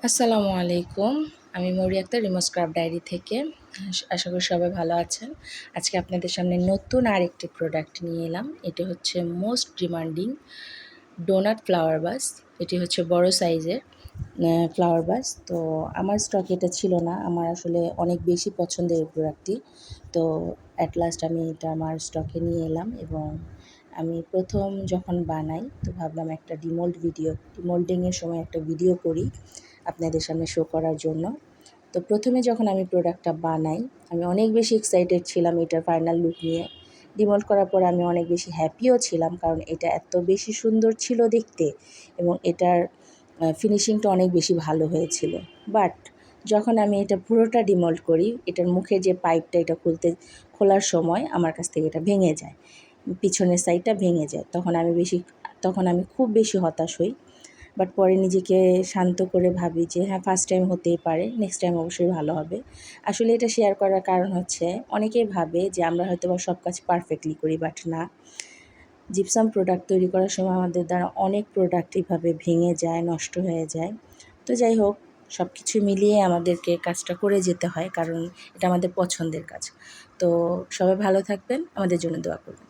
আসসালামু আলাইকুম। আমি মৌরি আক্তার রিমোস ক্রাফট ডায়েরি থেকে। আশা করি সবাই ভালো আছেন। আজকে আপনাদের সামনে নতুন আরেকটি প্রোডাক্ট নিয়ে এলাম। এটি হচ্ছে most demanding donut flower vase. এটি হচ্ছে বড় সাইজের ফ্লাওয়ার ভাস। তো আমার স্টকে এটা ছিল না। আমার আসলে অনেক বেশি পছন্দের এই প্রোডাক্টটি। তো অ্যাট লাস্ট আমি এটা আমার স্টকে নিয়ে এলাম এবং আমি প্রথম যখন বানাই তো ভাবলাম একটা ডিমোল্ডিংয়ের সময় একটা ভিডিও করি আপনাদের সামনে শো করার জন্য। তো প্রথমে যখন আমি প্রোডাক্টটা বানাই আমি অনেক বেশি এক্সাইটেড ছিলাম এটার ফাইনাল লুক নিয়ে। ডিমোল্ড করার পর আমি অনেক বেশি হ্যাপিও ছিলাম, কারণ এটা এত বেশি সুন্দর ছিল দেখতে এবং এটার ফিনিশিংটা অনেক বেশি ভালো হয়েছিল। বাট যখন আমি এটা পুরোটা ডিমোল্ড করি, এটার মুখের যে পাইপটা এটা খোলার সময় আমার কাছ থেকে এটা ভেঙে যায়, পিছনের সাইডটা ভেঙে যায়। তখন আমি খুব বেশি হতাশ হই। বাট পরে নিজেকে শান্ত করে ভাবি যে হ্যাঁ, ফার্স্ট টাইম হতেই পারে, নেক্সট টাইম অবশ্যই ভালো হবে। আসলে এটা শেয়ার করার কারণ হচ্ছে অনেকেই ভাবে যে আমরা হয়তো বা সব কাজ পারফেক্টলি করি, বাট না। জিপসাম প্রোডাক্ট তৈরি করার সময় আমাদের দ্বারা অনেক প্রোডাক্ট এইভাবে ভেঙে যায়, নষ্ট হয়ে যায়। তো যাই হোক, সব কিছু মিলিয়ে আমাদেরকে কাজটা করে যেতে হয়, কারণ এটা আমাদের পছন্দের কাজ। তো সবাই ভালো থাকবেন, আমাদের জন্য দোয়া করবেন।